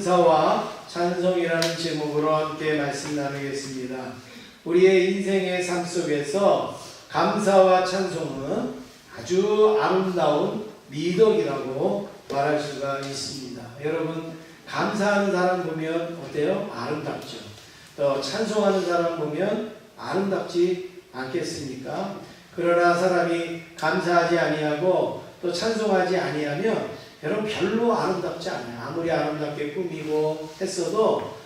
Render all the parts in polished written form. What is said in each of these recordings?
감사와 찬송이라는 제목으로 함께 말씀 나누겠습니다. 우리의 인생의 삶 속에서 감사와 찬송은 아주 아름다운 미덕이라고 말할 수가 있습니다. 여러분, 감사하는 사람 보면 어때요? 아름답죠. 또 찬송하는 사람 보면 아름답지 않겠습니까? 그러나 사람이 감사하지 아니하고 또 찬송하지 아니하면 여러분 별로 아름답지 않아요. 아무리 아름답게 꾸미고 했어도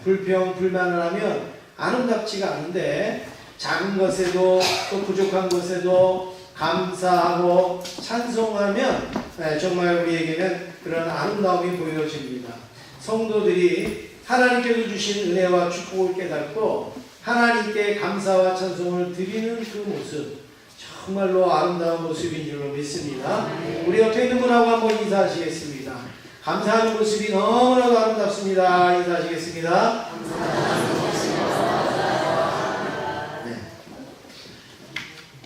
불평, 불만을 하면 아름답지가 않은데, 작은 것에도 또 부족한 것에도 감사하고 찬송하면 정말 우리에게는 그런 아름다움이 보여집니다. 성도들이 하나님께서 주신 은혜와 축복을 깨닫고 하나님께 감사와 찬송을 드리는 그 모습, 정말로 아름다운 모습인 줄로 믿습니다. 우리 옆에 있는 분하고 한번 인사하시겠습니다. 감사하는 모습이 너무나도 아름답습니다. 인사하시겠습니다. 네.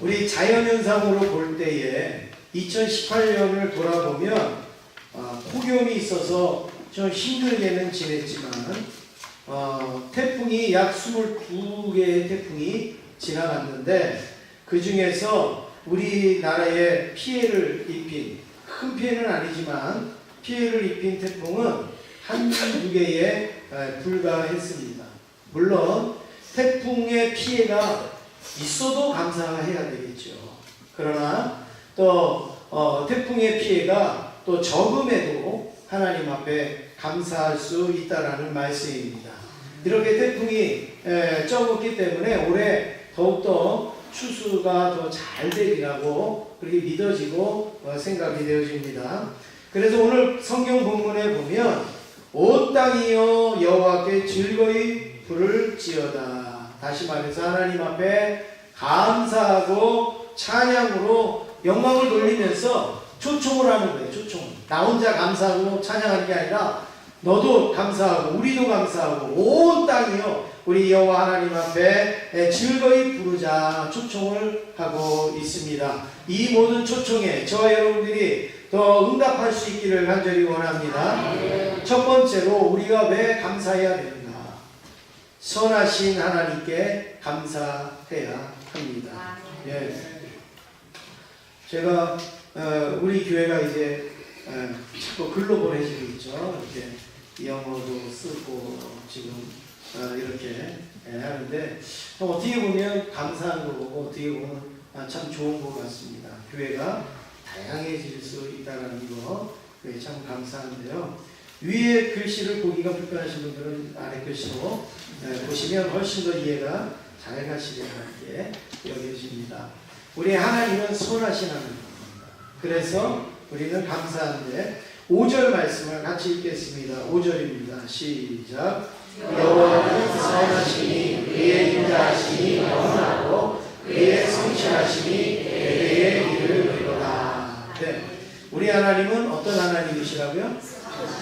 우리 자연현상으로 볼 때에 2018년을 돌아보면 폭염이 있어서 좀 힘들게는 지냈지만 태풍이 약 22개의 태풍이 지나갔는데, 그 중에서 우리나라에 피해를 입힌, 큰 피해는 아니지만 피해를 입힌 태풍은 한두 개에 불과했습니다. 물론 태풍의 피해가 있어도 감사해야 되겠죠. 그러나 또 태풍의 피해가 또 적음에도 하나님 앞에 감사할 수 있다라는 말씀입니다. 이렇게 태풍이 적었기 때문에 올해 더욱더 추수가 더 잘 되리라고 그렇게 믿어지고 생각이 되어집니다. 그래서 오늘 성경 본문에 보면 온 땅이여 여호와께 즐거이 부를지어다. 다시 말해서 하나님 앞에 감사하고 찬양으로 영광을 돌리면서 초청을 하는 거예요. 초청. 나 혼자 감사하고 찬양하는 게 아니라 너도 감사하고 우리도 감사하고 온 땅이요 우리 여호와 하나님 앞에 즐거이 부르자 초청을 하고 있습니다. 이 모든 초청에 저와 여러분들이 더 응답할 수 있기를 간절히 원합니다. 첫 번째로 우리가 왜 감사해야 되는가? 선하신 하나님께 감사해야 합니다. 예. 제가 우리 교회가 이제 자꾸 글로 보내지고 있죠. 이렇게 영어도 쓰고 지금 이렇게 하는데, 어떻게 보면 감사한 거고 어떻게 보면 참 좋은 것 같습니다. 교회가 다양해질 수 있다는 거 참 감사한데요. 위에 글씨를 보기가 불편하신 분들은 아래 글씨로 보시면 훨씬 더 이해가 잘 가시게 여겨집니다. 우리 하나님은 선하신 하나님입니다. 그래서 우리는 감사한데 5절 말씀을 같이 읽겠습니다. 5절입니다. 시작. 여호와는 선하시니 그의 인자하심이 영원하고 그의 성실하심이 대대에 이르리로다. 네. 우리 하나님은 어떤 하나님이시라고요?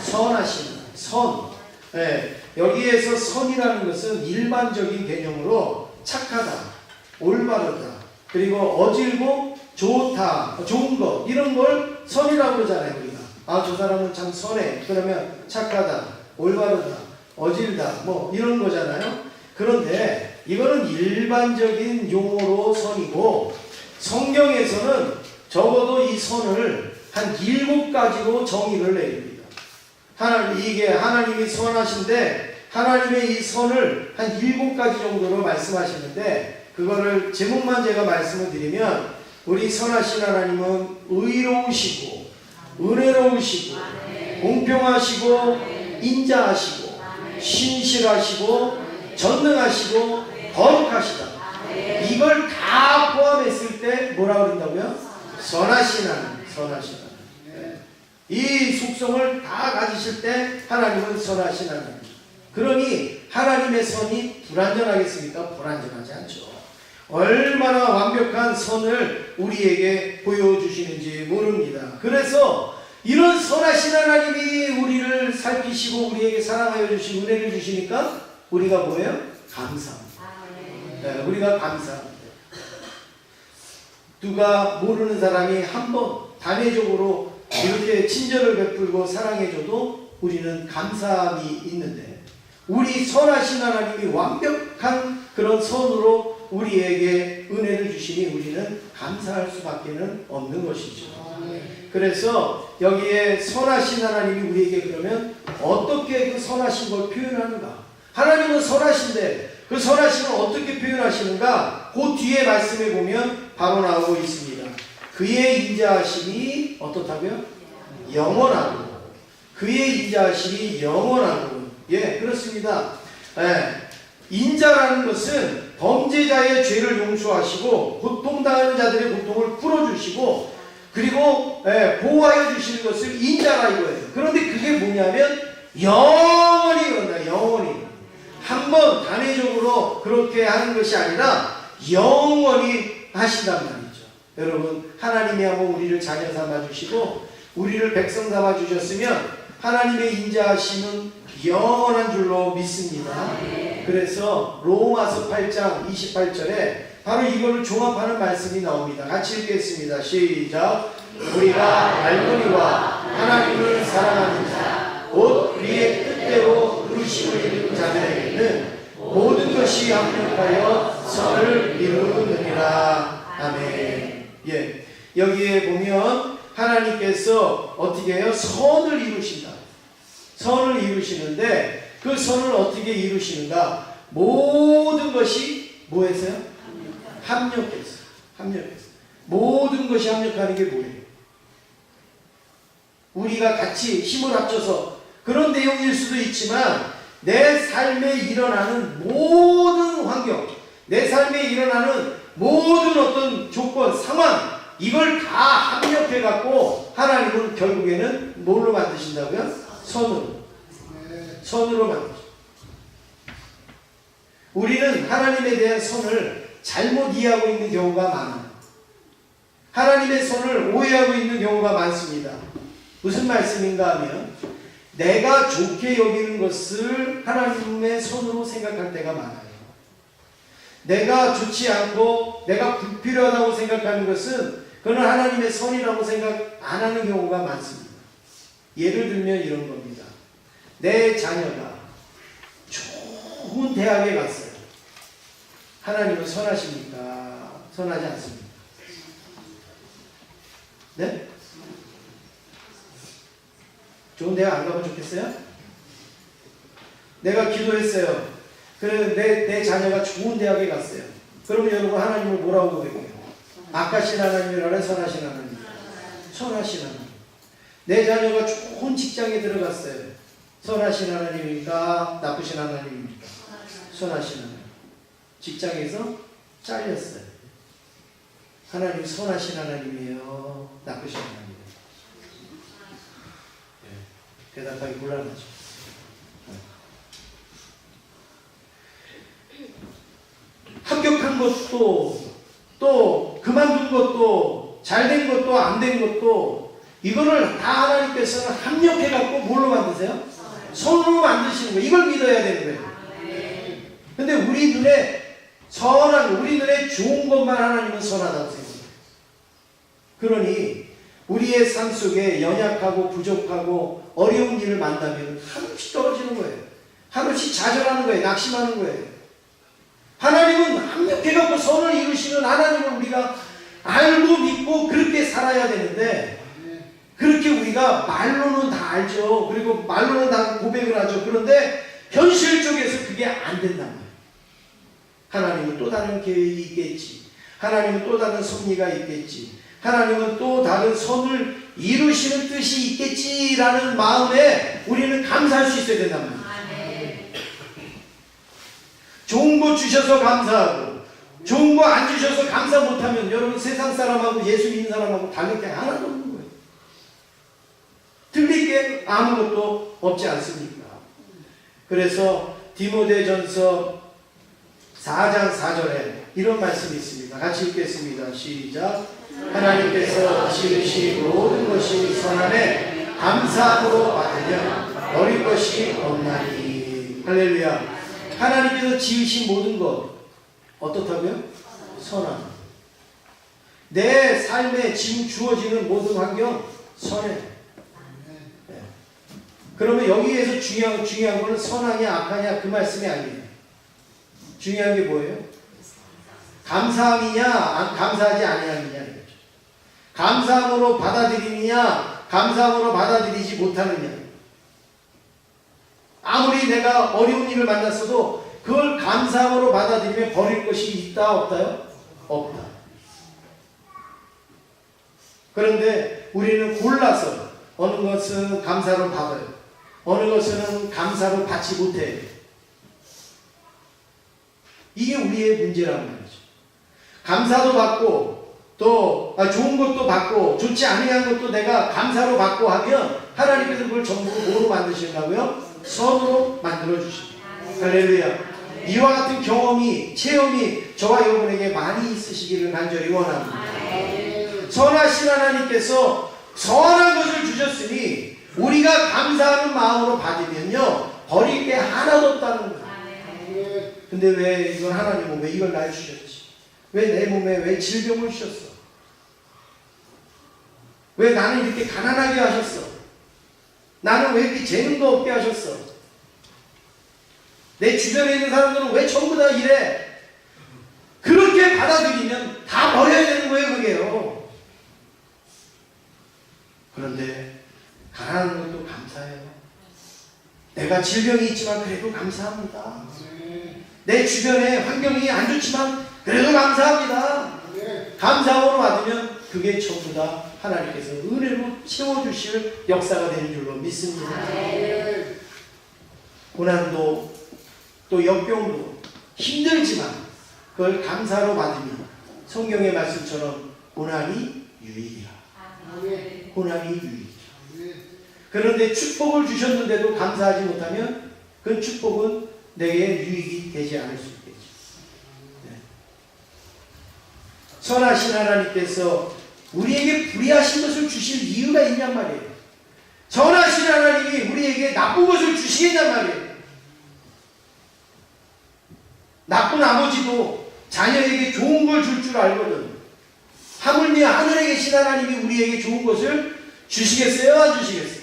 선하신 선. 네. 여기에서 선이라는 것은 일반적인 개념으로 착하다, 올바르다, 그리고 어질고 좋다, 좋은 것, 이런 걸 선이라고 그러잖아요. 우리가 저 사람은 참 선해, 그러면 착하다, 올바르다, 어질다, 뭐 이런 거잖아요. 그런데 이거는 일반적인 용어로 선이고, 성경에서는 적어도 이 선을 한 7가지로 정의를 내립니다. 이게 하나님이 선하신데 하나님의 이 선을 한 7가지 정도로 말씀하시는데, 그거를 제목만 제가 말씀을 드리면, 우리 선하신 하나님은 의로우시고 은혜로우시고 공평하시고 인자하시고 신실하시고 전능하시고 거룩하시다. 이걸 다 포함했을 때 뭐라고 그런다고요? 선하신 하나님, 선하신 하나님. 이 속성을 다 가지실 때 하나님은 선하신 하나님. 그러니 하나님의 선이 불완전하겠습니까? 불완전하지 않죠. 얼마나 완벽한 선을 우리에게 보여주시는지 모릅니다. 그래서 이런 선하신 하나님이 우리를 살피시고 우리에게 사랑하여 주시고 은혜를 주시니까 우리가 뭐예요? 감사합니다. 네, 우리가 감사합니다. 누가 모르는 사람이 한번 단회적으로 이렇게 친절을 베풀고 사랑해줘도 우리는 감사함이 있는데 우리 선하신 하나님이 완벽한 그런 선으로 우리에게 은혜를 주시니 우리는 감사할 수밖에 없는 것이죠. 그래서 여기에 선하신 하나님이 우리에게 그러면 어떻게 그 선하신 걸 표현하는가? 하나님은 선하신데 그 선하심을 어떻게 표현하시는가? 그 뒤에 말씀에 보면 바로 나오고 있습니다. 그의 인자하심이 어떻다고요? 영원하고. 그의 인자하심이 영원하고. 예, 그렇습니다. 예, 인자라는 것은 범죄자의 죄를 용서하시고 고통당하는 자들의 고통을 풀어주시고 그리고 보호하여 주시는 것을 인자라 이거예요. 그런데 그게 뭐냐면 영원히 그런다. 영원히. 한번 단회적으로 그렇게 하는 것이 아니라 영원히 하신단 말이죠. 여러분, 하나님이 한번 우리를 자녀 삼아주시고 우리를 백성 삼아주셨으면 하나님의 인자하심은 영원한 줄로 믿습니다. 그래서 로마서 8장 28절에 바로 이거를 종합하는 말씀이 나옵니다. 같이 읽겠습니다. 시작. 우리가 알거니와 하나님을 사랑하는 자, 곧 그의 뜻대로 부르심을 입은 자들에게는 모든 것이 합력하여 선을 이루느니라. 아멘. 예, 여기에 보면 하나님께서 어떻게 해요? 선을 이루신다. 선을 이루시는데 그 선을 어떻게 이루시는가? 모든 것이 뭐해서요? 합력해서. 합력해서. 모든 것이 합력하는 게 뭐예요? 우리가 같이 힘을 합쳐서 그런 내용일 수도 있지만 내 삶에 일어나는 모든 환경, 내 삶에 일어나는 모든 어떤 조건, 상황 이걸 다 합력해 갖고 하나님은 결국에는 뭘로 만드신다고요? 선으로. 선으로 만드죠. 우리는 하나님에 대한 선을 잘못 이해하고 있는 경우가 많아요. 하나님의 선을 오해하고 있는 경우가 많습니다. 무슨 말씀인가 하면 내가 좋게 여기는 것을 하나님의 선으로 생각할 때가 많아요. 내가 좋지 않고 내가 불필요하다고 생각하는 것은 그는 하나님의 선이라고 생각 안 하는 경우가 많습니다. 예를 들면 이런 겁니다. 내 자녀가 좋은 대학에 갔어요. 하나님은 선하십니까? 선하지 않습니까? 네? 좋은 대학 안 가면 좋겠어요? 내가 기도했어요. 그래 내 자녀가 좋은 대학에 갔어요. 그러면 여러분 하나님을 뭐라고 고백해요? 악하신 하나님이라는 선하신 하나님. 선하신 하나님. 내 자녀가 좋은 직장에 들어갔어요. 선하신 하나님입니까? 나쁘신 하나님입니까? 선하신 하나님. 직장에서 잘렸어요. 하나님 선하신 하나님이에요? 나쁘신 하나님이에요? 네. 대답하기 곤란하죠. 합격한 것도 또 그만둔 것도 잘된 것도 안 된 것도 이거를 다 하나님께서는 합력해 갖고 뭘로 만드세요? 선으로 만드시는 거예요. 이걸 믿어야 되는 거예요. 근데 우리 눈에 선한, 우리 눈에 좋은 것만 하나님은 선하다고 생각해요. 그러니 우리의 삶 속에 연약하고 부족하고 어려운 일을 만나면 한없이 떨어지는 거예요. 한없이 좌절하는 거예요. 낙심하는 거예요. 하나님은 합력해갖고 선을 이루시는 하나님을 우리가 알고 믿고 그렇게 살아야 되는데 그렇게 우리가 말로는 다 알죠. 그리고 말로는 다 고백을 하죠. 그런데 현실 쪽에서 그게 안 된단 말이에요. 하나님은 또 다른 계획이 있겠지. 하나님은 또 다른 섭리가 있겠지. 하나님은 또 다른 선을 이루시는 뜻이 있겠지라는 마음에 우리는 감사할 수 있어야 된단 말이에요. 좋은 거 주셔서 감사하고 좋은 거 안 주셔서 감사 못하면 여러분 세상 사람하고 예수 믿는 사람하고 다를 게 하나도 없는 거예요. 틀릴 게 아무것도 없지 않습니까? 그래서 디모데전서 4장 4절에 이런 말씀이 있습니다. 같이 읽겠습니다. 시작. 하나님께서 지으신 모든 것이 선하네 감사함으로 받으면 어릴 것이 없나니. 할렐루야. 하나님께서 지으신 모든 것 어떻다고요? 선함. 내 삶에 지금 주어지는 모든 환경 선해. 네. 그러면 여기에서 중요한 거는 선하냐 악하냐 그 말씀이 아니에요. 중요한 게 뭐예요? 감사함이냐 감사하지 아니함이냐 이거죠. 감사함으로 받아들이느냐 감사함으로 받아들이지 못하느냐. 아무리 내가 어려운 일을 만났어도 그걸 감사함으로 받아들이면 버릴 것이 있다 없다요? 없다. 그런데 우리는 골라서 어느 것은 감사로 받아요. 어느 것은 감사로 받지 못해요. 이게 우리의 문제란 말이죠. 감사도 받고 또 좋은 것도 받고 좋지 아니한 것도 내가 감사로 받고 하면 하나님께서 그걸 전부 뭐로 만드신다고요? 선으로 만들어 주십니다. 할렐루야. 이와 같은 경험이 체험이 저와 여러분에게 많이 있으시기를 간절히 원합니다. 선하신 하나님께서 선한 것을 주셨으니 우리가 감사하는 마음으로 받으면요 버릴 게 하나도 없다는 거예요. 근데 왜 이걸 하나님은 왜 이걸 날 주셨지? 왜 내 몸에 왜 질병을 주셨어? 왜 나는 이렇게 가난하게 하셨어? 나는 왜 이렇게 재능도 없게 하셨어? 내 주변에 있는 사람들은 왜 전부 다 이래? 그렇게 받아들이면 다 버려야 되는 거예요, 그게요. 그런데 가난한 것도 감사해요. 내가 질병이 있지만 그래도 감사합니다. 내 주변에 환경이 안 좋지만 그래도 감사합니다. 감사함으로 받으면 그게 전부 다 하나님께서 은혜로 채워주실 역사가 되는 줄로 믿습니다. 고난도 또 역경도 힘들지만 그걸 감사로 받으면 성경의 말씀처럼 고난이 유익이라. 고난이 유익이라. 그런데 축복을 주셨는데도 감사하지 못하면 그 축복은 내게 유익이 되지 않을 수 있겠죠. 네. 선하신 하나님께서 우리에게 불의하신 것을 주실 이유가 있냔 말이에요. 선하신 하나님이 우리에게 나쁜 것을 주시겠냔 말이에요. 나쁜 아버지도 자녀에게 좋은 걸 줄 줄 알거든. 하물며 하늘에 계신 하나님이 우리에게 좋은 것을 주시겠어요? 안 주시겠어요?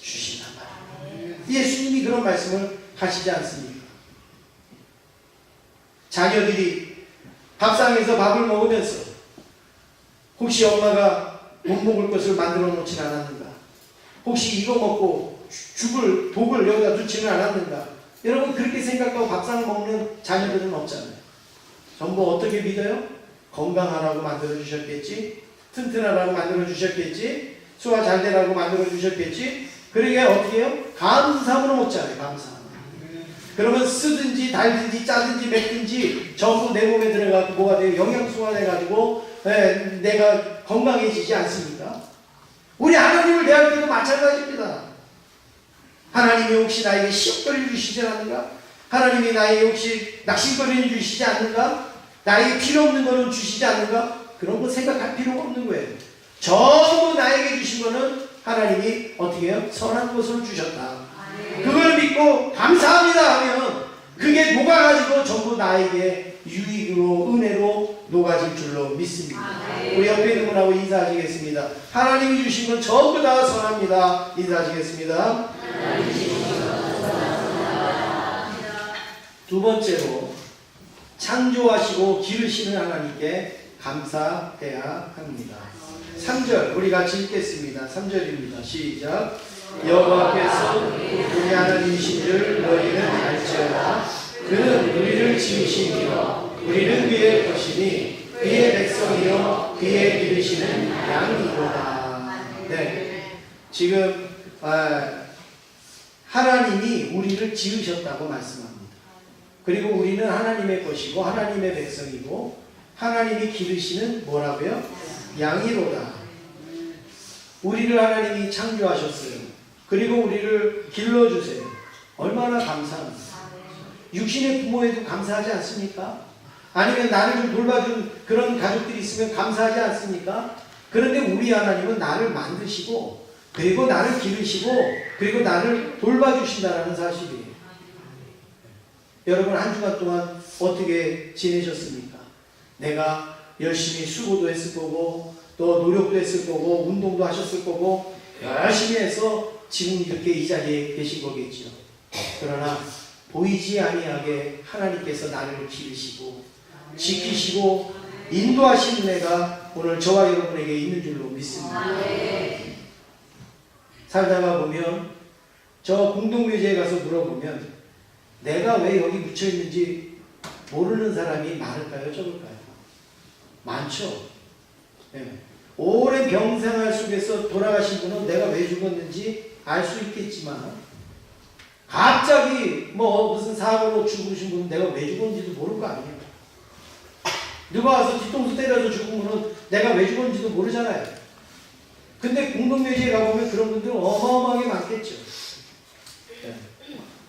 주신단 말이에요. 예수님이 그런 말씀을 하시지 않습니까? 자녀들이 밥상에서 밥을 먹으면서 혹시 엄마가 못 먹을 것을 만들어 놓진 않았는가? 혹시 이거 먹고 독을 여기다 두지는 않았는가? 여러분 그렇게 생각하고 밥상 먹는 자녀들은 없잖아요. 전부 어떻게 믿어요? 건강하라고 만들어 주셨겠지? 튼튼하라고 만들어 주셨겠지? 소화 잘 되라고 만들어 주셨겠지? 그러니까 어떻게 해요? 감사함으로 먹잖아요. 감사함. 그러면 쓰든지 달든지 짜든지 맵든지 전부 내 몸에 들어가고 뭐가 돼요? 영양소가 돼가지고 내가 건강해지지 않습니까? 우리 하나님을 대할 때도 마찬가지입니다. 하나님이 혹시 나에게 시험거리를 주시지 않는가? 하나님이 나에게 혹시 낙심거리를 주시지 않는가? 나에게 필요 없는 거는 주시지 않는가? 그런 거 생각할 필요가 없는 거예요. 전부 나에게 주신 거는 하나님이 어떻게 해요? 선한 것으로 주셨다. 그걸 믿고 감사합니다 하면 그게 녹아가지고 전부 나에게 유익으로 은혜로 녹아질 줄로 믿습니다. 우리 옆에 있는 분하고 인사하시겠습니다. 하나님이 주신 건 전부 다 선합니다. 인사하시겠습니다. 두 번째로 창조하시고 기르시는 하나님께 감사해야 합니다. 3절 우리 같이 읽겠습니다. 3절입니다. 시작. 여호와께서 우리 하나님이신 줄 너희는 알지어다. 그는 우리를 지으시며 우리는 그의 것이니 그의 백성이요 그의 기르시는 양이로다. 네, 지금 하나님이 우리를 지으셨다고 말씀합니다. 그리고 우리는 하나님의 것이고 하나님의 백성이고 하나님이 기르시는 뭐라고요? 양이로다. 우리를 하나님이 창조하셨어요. 그리고 우리를 길러주세요. 얼마나 감사합니다. 육신의 부모에도 감사하지 않습니까? 아니면 나를 좀 돌봐준 그런 가족들이 있으면 감사하지 않습니까? 그런데 우리 하나님은 나를 만드시고 그리고 나를 기르시고 그리고 나를 돌봐주신다는 사실이에요. 여러분 한 주간 동안 어떻게 지내셨습니까? 내가 열심히 수고도 했을 거고 또 노력도 했을 거고 운동도 하셨을 거고 열심히 해서 지금 이렇게 이 자리에 계신 거겠죠. 그러나 보이지 아니하게 하나님께서 나를 기르시고 지키시고 인도하신 은혜가 오늘 저와 여러분에게 있는 줄로 믿습니다. 살다가 보면 저 공동묘지에 가서 물어보면 내가 왜 여기 묻혀 있는지 모르는 사람이 많을까요? 적을까요? 많죠. 네. 오랜 병생활 속에서 돌아가신 분은 내가 왜 죽었는지 알 수 있겠지만 갑자기 뭐 무슨 사고로 죽으신 분은 내가 왜 죽었는지도 모를 거 아니에요. 누가 와서 뒤통수 때려서 죽은 분은 내가 왜 죽었는지도 모르잖아요. 근데 공동묘지에 가보면 그런 분들은 어마어마하게 많겠죠. 네.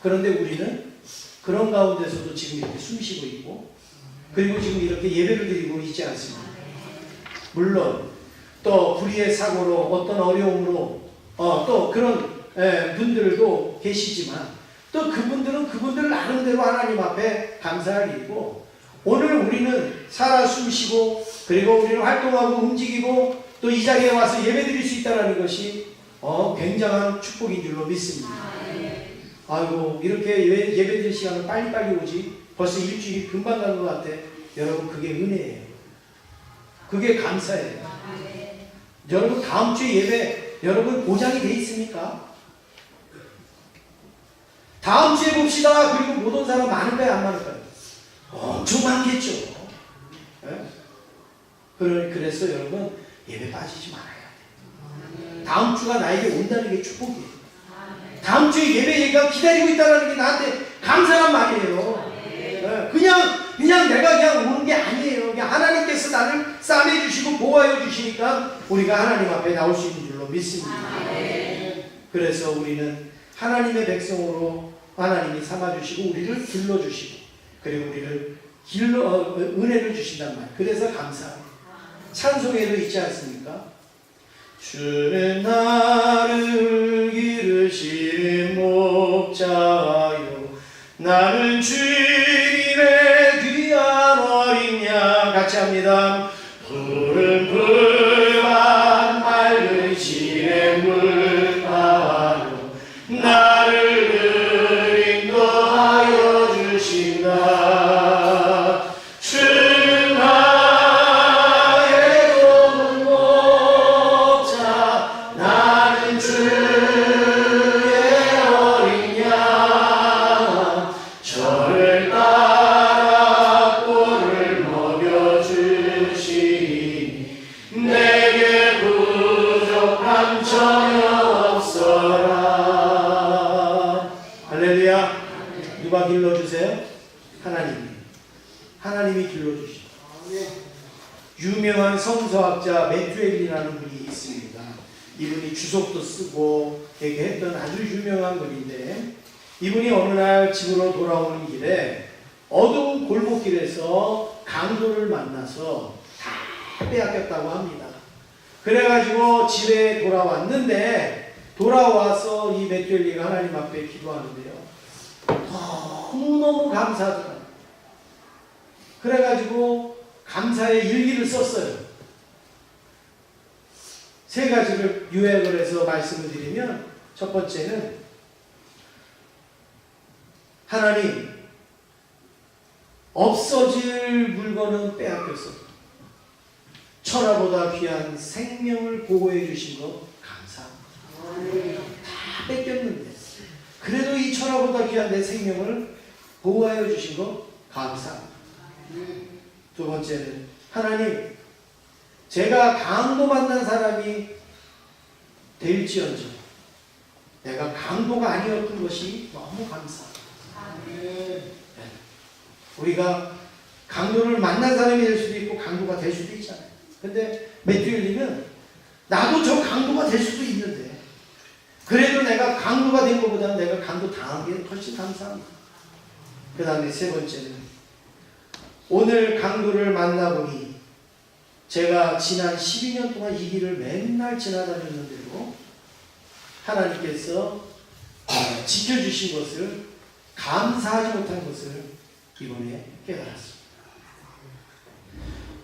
그런데 우리는 그런 가운데서도 지금 이렇게 숨쉬고 있고 그리고 지금 이렇게 예배를 드리고 있지 않습니다. 물론 또 불의의 사고로 어떤 어려움으로 또 그런 분들도 계시지만 또 그분들은 그분들 나름대로 하나님 앞에 감사할 일이고 오늘 우리는 살아 숨쉬고 그리고 우리는 활동하고 움직이고 또 이 자리에 와서 예배 드릴 수 있다는 것이 굉장한 축복인 줄로 믿습니다. 아이고 이렇게 예배 드릴 시간은 빨리빨리 오지 벌써 일주일이 금방 간 것 같아. 여러분 그게 은혜예요. 그게 감사예요. 여러분 다음 주에 예배 여러분 보장이 돼 있습니까? 다음 주에 봅시다. 그리고 못 온 사람 많을까요? 안 많을까요? 엄청 많겠죠. 네? 그래서 여러분 예배 빠지지 말아야 돼요. 다음 주가 나에게 온다는 게 축복이에요. 다음 주에 예배가 기다리고 있다는 게 나한테 감사한 말이에요. 네? 그냥 내가 그냥 오는 게 아니에요. 그냥 하나님께서 나를 싸매 주시고 보호하여 주시니까 우리가 하나님 앞에 나올 수 있는 줄로 믿습니다. 그래서 우리는 하나님의 백성으로 하나님이 삼아주시고 우리를 길러주시고 그리고 우리를 은혜를 주신단 말이에요. 그래서 감사합니다. 찬송에도 있지 않습니까? 주는 나를 기르시는 목자요 나는 주님의 귀한 어린 양 같이 합니다. 푸른 풀밭 맑은 시냇물 가로 나를 인도하여 주신다. 주는 나의 좋은 목자 나는 주의 어린 양 저를 따라 꼴을 먹여주시니 내게 부족함 전혀 없어라. 할렐루야. 누가 길러주세요? 하나님이 길러주시죠. 유명한 성서학자 메투엘이라는 분이 있습니다. 이분이 주석도 쓰고 얘기했던 아주 유명한 분인데 이분이 어느 날 집으로 돌아오는 길에 어두운 골목길에서 강도를 만나서 다 빼앗겼다고 합니다. 그래가지고 집에 돌아왔는데 돌아와서 이 메투엘리가 하나님 앞에 기도하는데요. 너무너무 감사하더라고요. 그래가지고 감사의 일기를 썼어요. 세 가지를 요약을 해서 말씀을 드리면 첫 번째는 하나님 없어질 물건은 빼앗겼어. 천하보다 귀한 생명을 보호해 주신 것 감사합니다. 다 뺏겼는데 그래도 이 천하보다 귀한 내 생명을 보호하여 주신 것 감사합니다. 두 번째는 하나님 제가 강도 만난 사람이 될지언정 내가 강도가 아니었던 것이 너무 감사합니다. 우리가 강도를 만난 사람이 될 수도 있고 강도가 될 수도 있잖아요. 근데 메투엘리는 나도 저 강도가 될 수도 있는데 그래도 내가 강도가 된 것보다는 내가 강도 당한 게 훨씬 감사합니다. 그 다음에 세 번째는 오늘 강도를 만나보니 제가 지난 12년 동안 이 길을 맨날 지나다녔는데도 하나님께서 지켜주신 것을 감사하지 못한 것을 이번에 깨달았습니다.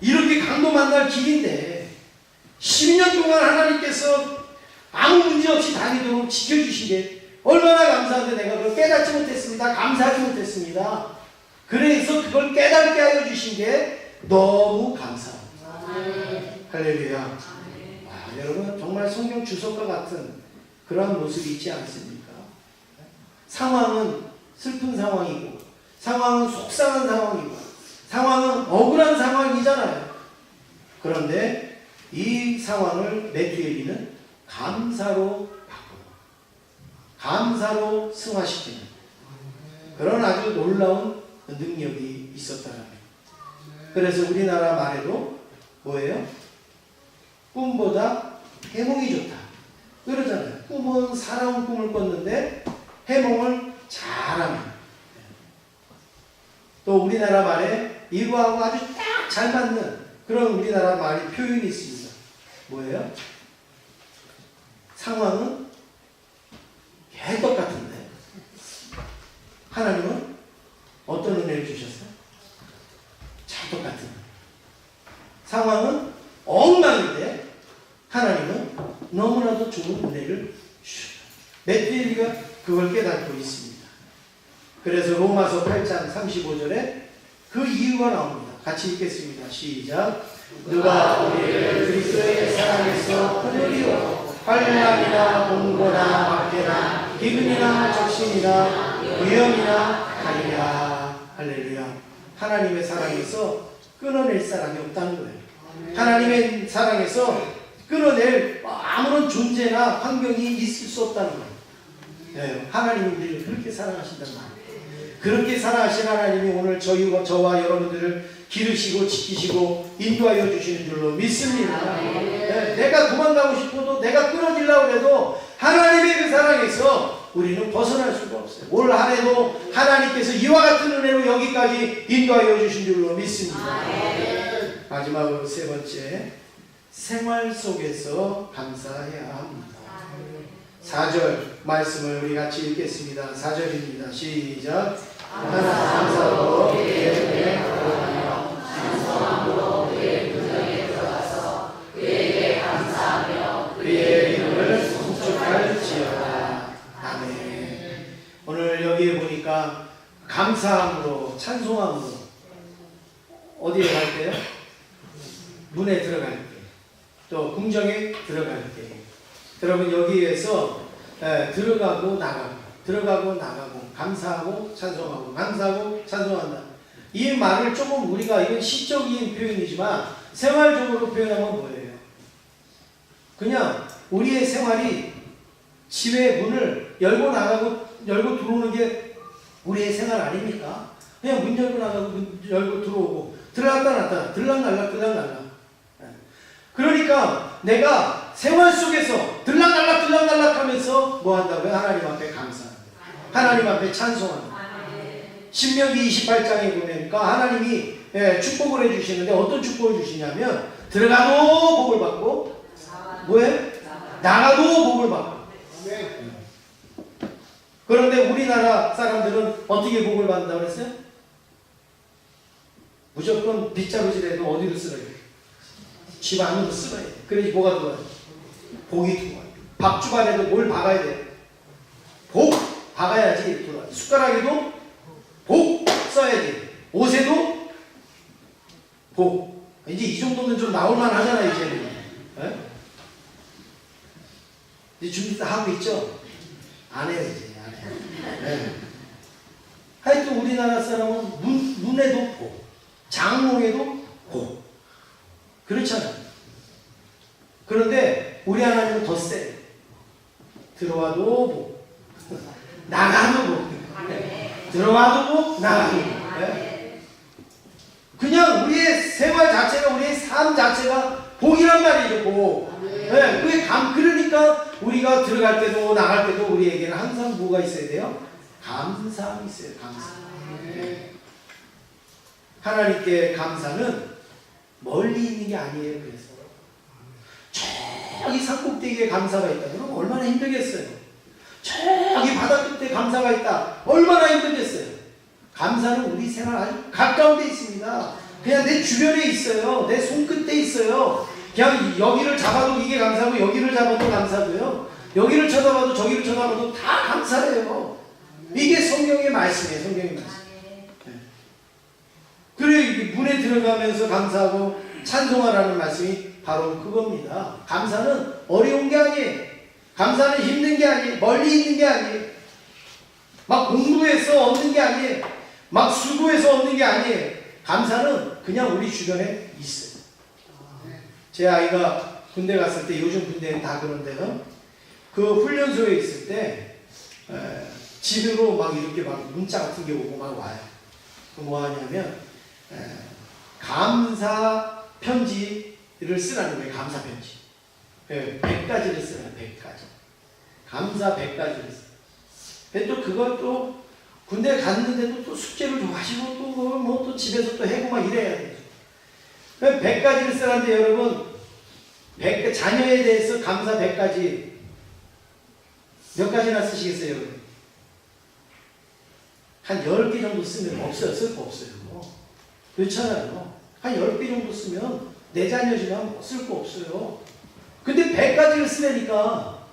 이렇게 강도 만날 길인데 12년 동안 하나님께서 아무 문제 없이 다니도록 지켜주신 게 얼마나 감사한데 내가 그걸 깨닫지 못했습니다. 감사하지 못했습니다. 그래서 그걸 깨닫게 하여 주신 게 너무 감사합니다. 할렐루야. 여러분 정말 성경 주석과 같은 그러한 모습이 있지 않습니까? 상황은 슬픈 상황이고 상황은 속상한 상황이고 상황은 억울한 상황이잖아요. 그런데 이 상황을 메투엘이는 감사로 바꾸고 감사로 승화시키는 그런 아주 놀라운 능력이 있었다는 거예요. 그래서 우리나라 말에도 뭐예요? 꿈보다 해몽이 좋다 그러잖아요. 꿈은 사나운 꿈을 꿨는데 해몽을 잘하면. 또 우리나라 말에 이거하고 아주 딱 잘 맞는 그런 우리나라 말이 표현이 있습니다. 뭐예요? 상황은 개떡 같은데 하나님은 어떤 은혜를 주셨어요? 찰떡 같은. 상황은 엉망인데 하나님은 너무나도 좋은 은혜를 주셨다. 메뚜엘이가 그걸 깨닫고 있습니다. 그래서 로마서 8장 35절에 그 이유가 나옵니다. 같이 읽겠습니다. 시작. 누가 우리를 그리스도의 사랑에서 끊으리요 환난이나 공고나 박해나 기근이나 적신이나 위험이나 하리라. 할렐루야. 하나님의 사랑에서 끊어낼 사람이 없다는 거예요. 하나님의 사랑에서 끊어낼 아무런 존재나 환경이 있을 수 없다는 거예요. 네, 하나님이 우리를 그렇게 사랑하신단 말이에요. 그렇게 사랑하신 하나님이 오늘 저와 여러분들을 기르시고 지키시고 인도하여 주시는 줄로 믿습니다. 네, 내가 도망가고 싶어도 내가 끊어지려고 해도 하나님의 그 사랑에서 우리는 벗어날 수가 없어요. 올 한해도 하나님께서 이와 같은 은혜로 여기까지 인도하여 주신 줄로 믿습니다. 마지막으로 세 번째, 생활 속에서 감사해야 합니다. 4절 말씀을 우리 같이 읽겠습니다. 4절입니다. 시작. 하나 감사로 그의 은혜에 걸어가며 찬송함으로 그의 궁정에 들어가서 그에게 감사하며 그의 이름을 송축할지어다. 아멘. 오늘 여기에 보니까 감사함으로 찬송함으로 어디에 갈 때요? 문에 들어갈 때, 또 궁정에 들어갈 때. 여러분 여기에서 들어가고 나가고 감사하고 찬송하고 감사하고 찬송한다. 이 말을 조금 우리가 이건 시적인 표현이지만 생활적으로 표현하면 뭐예요? 그냥 우리의 생활이 집의 문을 열고 나가고 열고 들어오는 게 우리의 생활 아닙니까? 그냥 문 열고 나가고 문 열고 들어오고 들어갔다 놨다 들락날락 그러니까 내가 생활 속에서 들락날락 하면서 뭐 한다고요? 하나님 앞에 감사합니다. 하나님 앞에 찬송합니다. 신명기 28장에 보니까 하나님이 축복을 해주시는데 어떤 축복을 주시냐면 들어가도 복을 받고 뭐예요? 나가도 복을 받고. 그런데 우리나라 사람들은 어떻게 복을 받는다고 그랬어요? 무조건 빗자루질해도 어디로 쓰러요? 집 안으로 쓰러야 돼. 그래야지 뭐가 들어와요? 복이 들어와요. 밥주반에도 뭘 박아야 돼? 복 박아야지 들어와요. 숟가락에도 복 써야지. 옷에도 복. 이제 이 정도면 좀 나올만 하잖아요, 이제는. 네? 이제 준비 다 하고 있죠? 안 해요, 이제. 안 해요. 네. 하여튼 우리나라 사람은 눈에도 복, 장롱에도 복. 그렇잖아요. 그런데 우리 하나님은 더 세. 들어와도 복, 나가도 복. 들어와도 복, 나가도 복. 네? 그냥 우리의 생활 자체가, 우리의 삶 자체가 복이란 말이죠, 복. 네, 그러니까 우리가 들어갈 때도 나갈 때도 우리에게는 항상 뭐가 있어야 돼요? 감사함이 있어요, 감사. 네. 하나님께 감사는 멀리 있는 게 아니에요. 그래서 저기 산꼭대기에 감사가 있다. 그럼 얼마나 힘들겠어요. 저기 바다 끝에 감사가 있다. 얼마나 힘들겠어요. 감사는 우리 생활 아주 가까운 데 있습니다. 그냥 내 주변에 있어요. 내 손끝에 있어요. 그냥 여기를 잡아도 이게 감사하고 여기를 잡아도 감사하고요. 여기를 쳐다봐도 저기를 쳐다봐도 다 감사해요. 이게 성경의 말씀이에요. 성경의 말씀. 네. 그래 문에 들어가면서 감사하고 찬송하라는 말씀이 바로 그겁니다. 감사는 어려운 게 아니에요. 감사는 힘든 게 아니에요. 멀리 있는 게 아니에요. 막 공부해서 얻는 게 아니에요. 막 수고해서 얻는 게 아니에요. 감사는 그냥 우리 주변에 있어요. 제 아이가 군대 갔을 때, 요즘 군대는 다 그런데요. 그 훈련소에 있을 때 집으로 막 이렇게 막 문자 같은 게 오고 막 와요. 뭐 하냐면 감사 편지를 쓰라는 거예요. 감사 편지. 100가지를 쓰라는 100가지. 감사 100가지를 쓰. 근데 또 그것도 군대 갔는데도 또 숙제를 좀 하시고 또 뭐 또 집에서 또 해고 막 이래야 돼요. 100가지를 쓰라는데 여러분, 자녀에 대해서 감사 100가지 몇 가지나 쓰시겠어요, 여러분? 한 10개 정도 쓰면 없어요. 쓸 거 없어요. 그렇잖아요. 한 10개 정도 쓰면 내 자녀지만 쓸 거 없어요. 근데 100가지를 쓰려니까.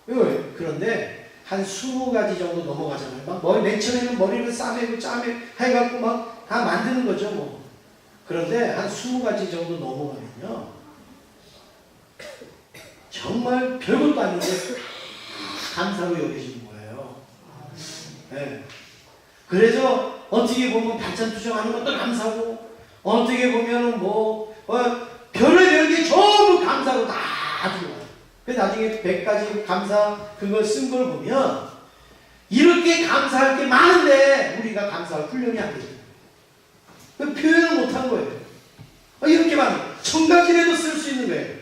그런데 한 20가지 정도 넘어가잖아요. 막 맨 처음에는 머리를 싸매고 짜매 해갖고 막 다 만드는 거죠, 뭐. 그런데 한 20가지 정도 넘어가면요. 정말 별것도 아닌데 감사로 여겨지는 거예요. 네. 그래서 어떻게 보면 반찬 투정하는 것도 감사고, 어떻게 보면 별의별 게 전부 감사로 다 들어와요. 그래서 나중에 100가지 감사 그걸 쓴 걸 보면 이렇게 감사할 게 많은데 우리가 감사할 훈련이 안 되죠. 표현을 못한 거예요. 이렇게 많은 1000가지라도 쓸 수 있는 거예요.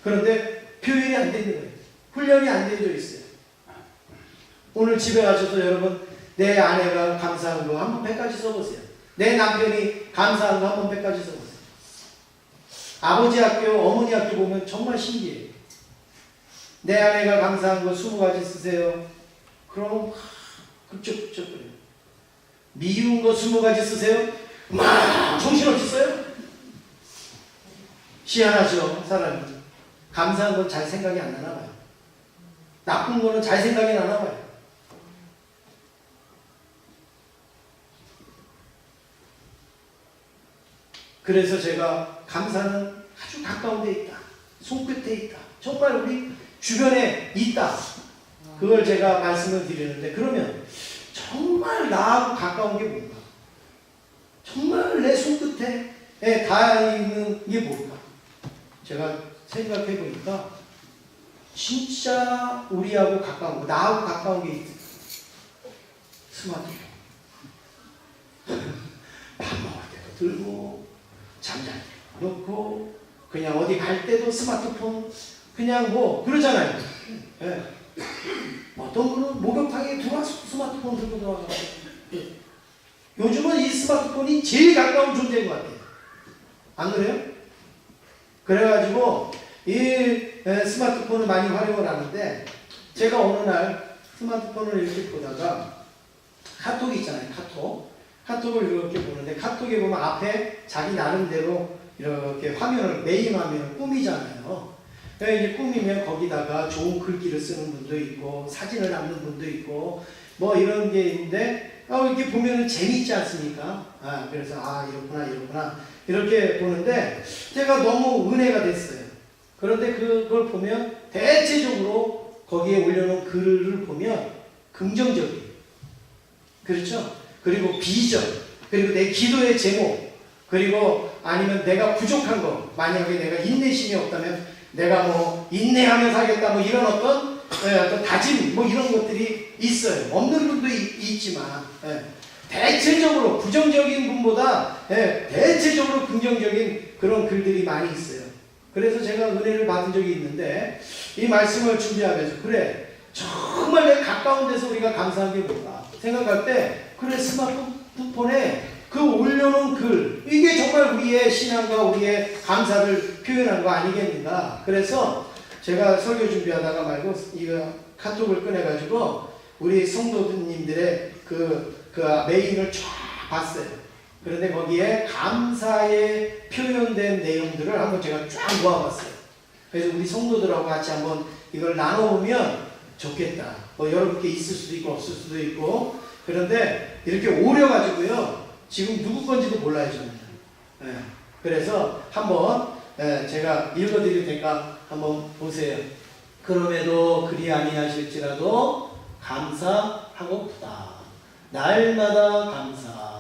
그런데 표현이 안 되는 거예요. 훈련이 안 되어져 있어요. 오늘 집에 가셔서 여러분 내 아내가 감사한 거 한번 100가지 써보세요. 내 남편이 감사한 거 한번 100가지 써보세요. 아버지 학교, 어머니 학교 보면 정말 신기해요. 내 아내가 감사한 거 20가지 쓰세요. 그럼 끄적끄적거려요. 미운 거 20가지 쓰세요. 막 정신없이 써요. 희한하죠, 사람이. 감사한 건 잘 생각이 안 나나 봐요. 나쁜 거는 잘 생각이 나나 봐요. 그래서 제가 감사는 아주 가까운 데 있다. 손끝에 있다. 정말 우리 주변에 있다. 그걸 제가 말씀을 드리는데, 그러면 정말 나하고 가까운 게 뭔가? 정말 내 손끝에 닿아 있는 게 뭘까? 제가 생각해 보니까 진짜 우리하고 가까운 거, 나하고 가까운 게 있다. 스마트폰. 밥 먹을 때도 들고, 잠잘 때도 놓고, 그냥 어디 갈 때도 스마트폰, 그냥 그러잖아요. 네. 어떤 분은 목욕탕에 들어와서 스마트폰 들고 들어가고. 요즘은 이 스마트폰이 제일 가까운 존재인 것 같아요. 안 그래요? 그래가지고 이 스마트폰을 많이 활용을 하는데, 제가 어느 날 스마트폰을 이렇게 보다가 카톡이 있잖아요. 카톡을 이렇게 보는데, 카톡에 보면 앞에 자기 나름대로 이렇게 화면을, 메인 화면을 꾸미잖아요. 이제 꾸미면 거기다가 좋은 글귀를 쓰는 분도 있고, 사진을 남는 분도 있고, 뭐 이런 게 있는데, 이렇게 보면은 재미있지 않습니까? 그래서 이렇구나 이렇게 보는데 제가 너무 은혜가 됐어요. 그런데 그걸 보면 대체적으로 거기에 올려놓은 글을 보면 긍정적이에요. 그렇죠? 그리고 비전, 그리고 내 기도의 제목, 그리고 아니면 내가 부족한 거, 만약에 내가 인내심이 없다면 내가 인내하며 살겠다, 이런 어떤 다짐, 이런 것들이 있어요. 없는 분도 있지만, 대체적으로 부정적인 분보다 대체적으로 긍정적인 그런 글들이 많이 있어요. 그래서 제가 은혜를 받은 적이 있는데, 이 말씀을 준비하면서, 그래, 정말 내 가까운 데서 우리가 감사한 게 뭘까 생각할 때, 그래, 스마트폰에 그 올려놓은 글, 이게 정말 우리의 신앙과 우리의 감사를 표현한 거 아니겠는가. 그래서 제가 설교 준비하다가 말고 이거 카톡을 꺼내가지고 우리 성도님들의 그 메인을 쫙 봤어요. 그런데 거기에 감사에 표현된 내용들을 한번 제가 쫙 모아봤어요. 그래서 우리 성도들하고 같이 한번 이걸 나눠보면 좋겠다. 뭐 여러분께 있을 수도 있고 없을 수도 있고, 그런데 이렇게 오려가지고요 지금 누구 건지도 몰라요 저는. 예. 그래서 한번 제가 읽어드릴 테니까 한번 보세요. 그럼에도 그리 아니하실지라도 감사하고프다. 날마다 감사.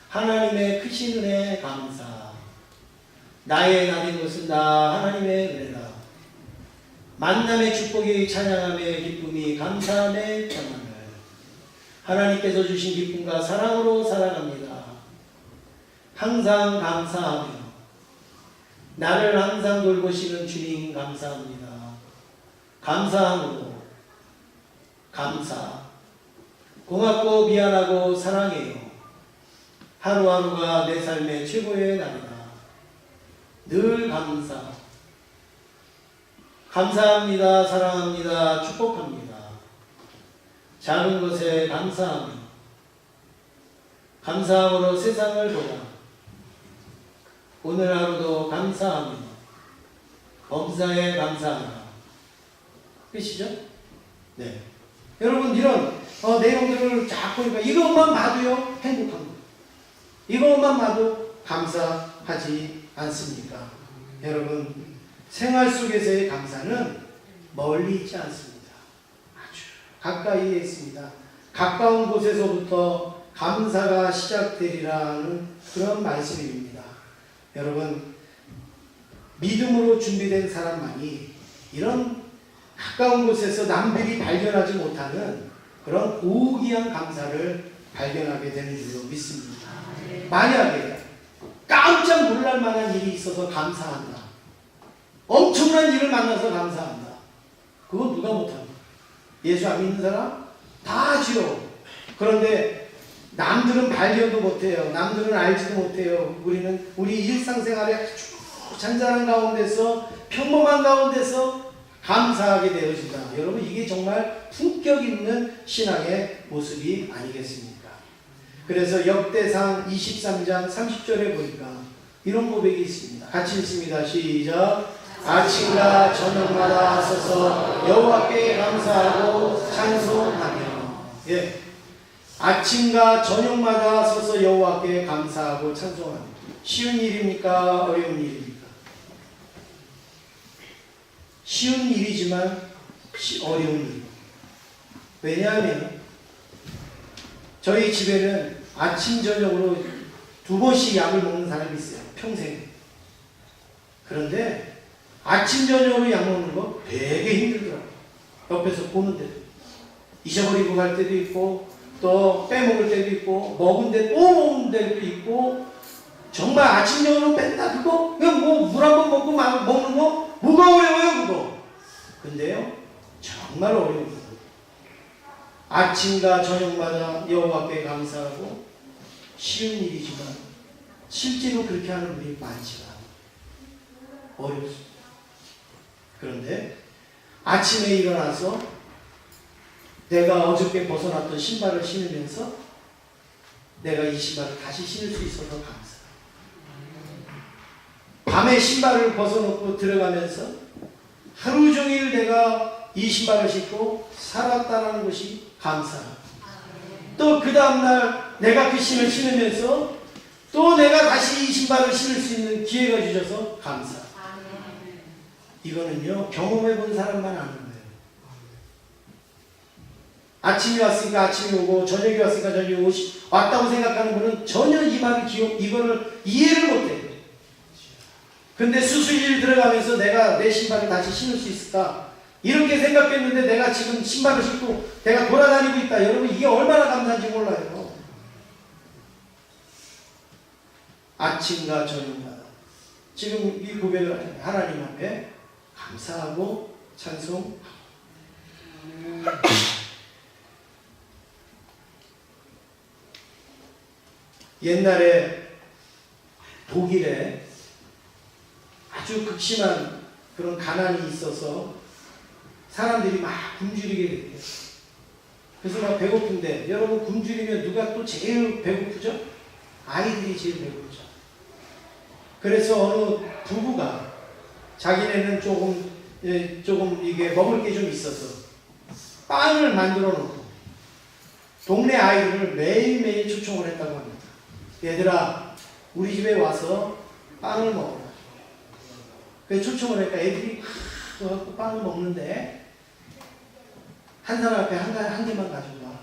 하나님의 크신 은혜 감사. 나의 나된 것은 나 하나님의 은혜다. 만남의 축복이 찬양함의 기쁨이 감사함의 평안을. 하나님께서 주신 기쁨과 사랑으로 살아갑니다. 항상 감사하며 나를 항상 돌보시는 주님 감사합니다. 감사함으로 감사. 고맙고 미안하고 사랑해요. 하루하루가 내 삶의 최고의 날이다. 늘 감사. 감사합니다. 사랑합니다. 축복합니다. 작은 것에 감사하며 감사함으로 세상을 보라. 오늘 하루도 감사하며 범사에 감사하라. 끝이죠? 네. 여러분 이런 내용들을 쫙 보니까 이것만 봐도요 행복합니다. 이것만 봐도 감사하지 않습니까? 여러분 생활 속에서의 감사는 멀리 있지 않습니다. 아주 가까이에 있습니다. 가까운 곳에서부터 감사가 시작되리라는 그런 말씀입니다. 여러분 믿음으로 준비된 사람만이 이런 가까운 곳에서 남들이 발견하지 못하는 그런 고귀한 감사를 발견하게 되는 줄로 믿습니다. 만약에 깜짝 놀랄 만한 일이 있어서 감사한다. 엄청난 일을 만나서 감사한다. 그건 누가 못합니까? 예수 안 믿는 사람? 다 하지요. 그런데 남들은 발견도 못해요. 남들은 알지도 못해요. 우리는 우리 일상생활에 아주 잔잔한 가운데서 평범한 가운데서 감사하게 되어진다. 여러분 이게 정말 품격 있는 신앙의 모습이 아니겠습니까? 그래서 역대상 23장 30절에 보니까 이런 고백이 있습니다. 같이 읽습니다. 시작. 아침과 저녁마다 서서 여호와께 감사하고 찬송하며. 예. 아침과 저녁마다 서서 여호와께 감사하고 찬송하며. 쉬운 일입니까? 어려운 일입니까? 쉬운 일이지만 어려운 일. 왜냐하면 저희 집에는 아침 저녁으로 2번씩 약을 먹는 사람이 있어요. 평생. 그런데 아침 저녁으로 약 먹는 거 되게 힘들더라고요. 옆에서 보는데 잊어버리고 갈 때도 있고 또 빼먹을 때도 있고 먹은데 또 먹는 때도 있고 정말 아침 저녁으로 맨날 그거 그냥 뭐 물 한 번 먹고 먹는 거 뭐가 어려워요 그거. 근데요 정말 어려워요. 아침과 저녁마다 여호와께 감사하고 쉬운 일이지만 실제로 그렇게 하는 분이 많지가 않아요. 어렵습니다. 그런데 아침에 일어나서 내가 어저께 벗어났던 신발을 신으면서 내가 이 신발을 다시 신을 수 있어서 감사. 밤에 신발을 벗어놓고 들어가면서 하루 종일 내가 이 신발을 신고 살았다는 것이 감사. 또 그 다음날 내가 그 신을 신으면서 또 내가 다시 이 신발을 신을 수 있는 기회가 주셔서 감사. 이거는요 경험해 본 사람만 아는 거예요. 아침이 왔으니까 아침이 오고 저녁이 왔으니까 저녁이 왔다고 생각하는 분은 전혀 이 말을 이거를 이해를 못해요. 근데 수술실 들어가면서 내가 내 신발을 다시 신을 수 있을까? 이렇게 생각했는데 내가 지금 신발을 신고 내가 돌아다니고 있다. 여러분 이게 얼마나 감사한지 몰라요. 아침과 저녁마다 지금 이 고백을 하나님 앞에 감사하고 찬송하고. 옛날에 독일에 아주 극심한 그런 가난이 있어서 사람들이 막 굶주리게 됐대요. 그래서 막 배고픈데 여러분 굶주리면 누가 또 제일 배고프죠? 아이들이 제일 배고프죠. 그래서 어느 부부가 자기네는 조금 이게 먹을 게 좀 있어서 빵을 만들어 놓고 동네 아이들을 매일매일 초청을 했다고 합니다. 얘들아, 우리 집에 와서 빵을 먹어라. 그래서 초청을 하니까 애들이 막 빵을 먹는데 한 사람 앞에 한 개만 가지고 와.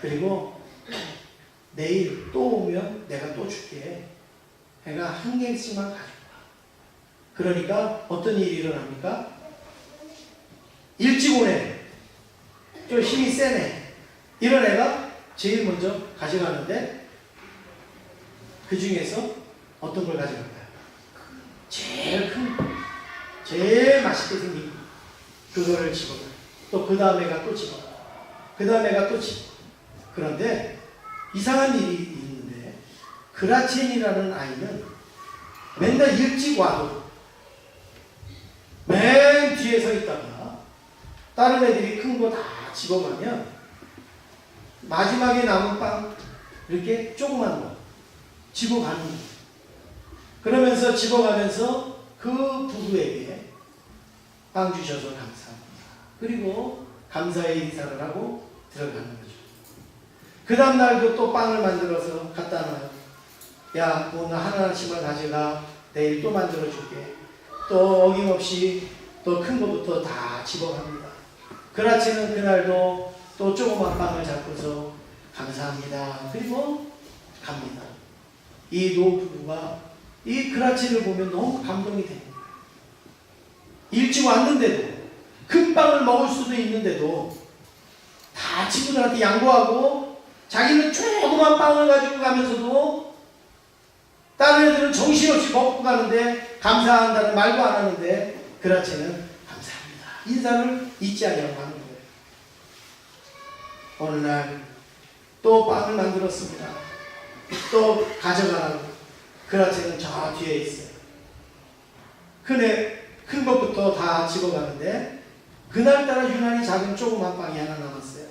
그리고 내일 또 오면 내가 또 줄게. 내가 한 개씩만 가지고 와. 그러니까 어떤 일이 일어납니까? 일찍 오네. 좀 힘이 세네. 이런 애가 제일 먼저 가져가는데 그 중에서 어떤 걸 가져갈까요? 제일 큰, 제일 맛있게 생긴 그거를 집어가. 또 그 다음 애가 또 집어가. 그 다음 애가 또 집어가. 그런데 이상한 일이 있는데 그라첸이라는 아이는 맨날 일찍 와도 맨 뒤에 서 있다가 다른 애들이 큰 거 다 집어가면 마지막에 남은 빵 이렇게 조그만 거 집어가는 거예요. 그러면서 집어가면서 그 부부에게 빵 주셔서 감사합니다. 그리고 감사의 인사를 하고 들어가는 거죠. 그 다음 날도 또 빵을 만들어서 갖다 놔요. 야, 오늘 하나씩만 가져가. 내일 또 만들어 줄게. 또 어김없이 또 큰 거부터 다 집어갑니다. 그라치는 그날도 또 조그만 빵을 잡고서 감사합니다. 그리고 갑니다. 이 노부부가 이 그라치를 보면 너무 감동이 됩니다. 일찍 왔는데도 큰 빵을 먹을 수도 있는데도 다 친구들한테 양보하고 자기는 조그만 빵을 가지고 가면서도 다른 애들은 정신없이 먹고 가는데 감사한다는 말도 안 하는데 그라치는 감사합니다. 인사를 잊지 않으려고 하는 거예요. 어느 날 또 빵을 만들었습니다. 또 가져가라고. 그라치는 저 뒤에 있어요. 큰 것부터 다 집어가는데 그날따라 유난히 작은 조그만 빵이 하나 남았어요.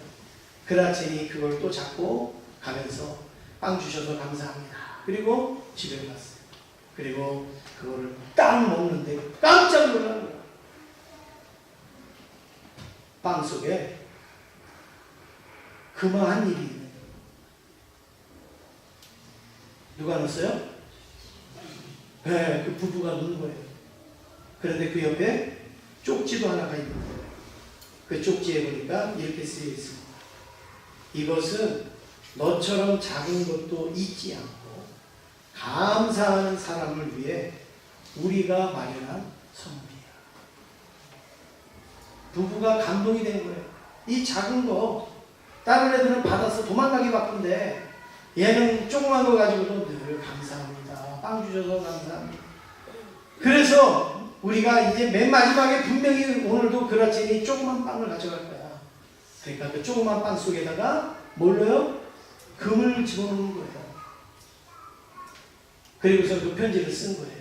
그라첸이 그걸 또 잡고 가면서 빵 주셔서 감사합니다. 그리고 집에 갔어요. 그리고 그거를 딱 먹는데 깜짝 놀라는 거예요. 빵 속에 그만한 일이 있는 거예요. 누가 넣었어요? 네, 그 부부가 넣은 거예요. 그런데 그 옆에 쪽지도 하나가 있는 거예요. 그 쪽지에 보니까 이렇게 쓰여 있습니다. 이것은 너처럼 작은 것도 잊지 않고 감사하는 사람을 위해 우리가 마련한 선물이야. 부부가 감동이 된 거예요. 이 작은 거 다른 애들은 받아서 도망가기 바쁜데 얘는 조그만 거 가지고도 늘 감사합니다. 빵 주셔서 감사합니다. 그래서 우리가 이제 맨 마지막에 분명히 오늘도 그라첸이 조그만 빵을 가져갈 거야. 그러니까 그 조그만 빵 속에다가 뭘로요? 금을 집어넣는 거예요. 그리고서 그 편지를 쓴 거예요.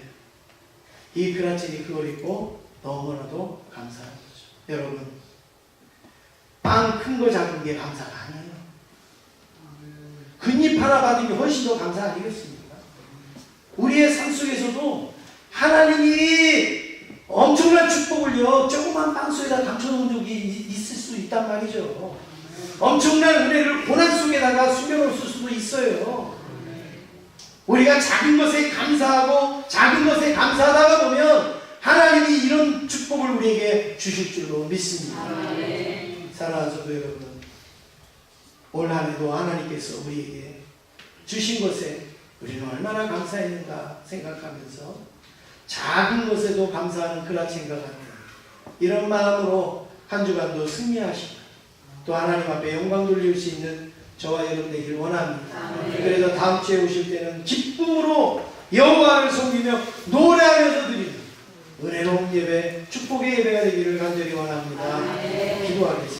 이 그라첸이 그걸 읽고 너무나도 감사한 거죠. 여러분, 빵 큰 거 작은 게 감사가 아니에요. 긋잎 하나 받은 게 훨씬 더 감사 아니겠습니까? 우리의 삶 속에서도 하나님이 엄청난 축복을요, 조그만 빵 속에다 감춰놓은 적이 있을 수 있단 말이죠. 엄청난 은혜를 고난 속에다가 숨겨놓을 수도 있어요. 우리가 작은 것에 감사하고 작은 것에 감사하다가 보면 하나님이 이런 축복을 우리에게 주실 줄로 믿습니다. 사랑하는 성도 여러분, 올 한 해도 하나님께서 우리에게 주신 것에 우리는 얼마나 감사했는가 생각하면서 작은 것에도 감사하는 그라첸과 같은 이런 마음으로 한 주간도 승리하시고 또 하나님 앞에 영광 돌릴 수 있는 저와 여러분 되기를 원합니다. 그래서 다음 주에 오실 때는 기쁨으로 여호와를 섬기며 노래하면서 드리는 은혜로운 예배, 축복의 예배가 되기를 간절히 원합니다. 기도하겠습니다.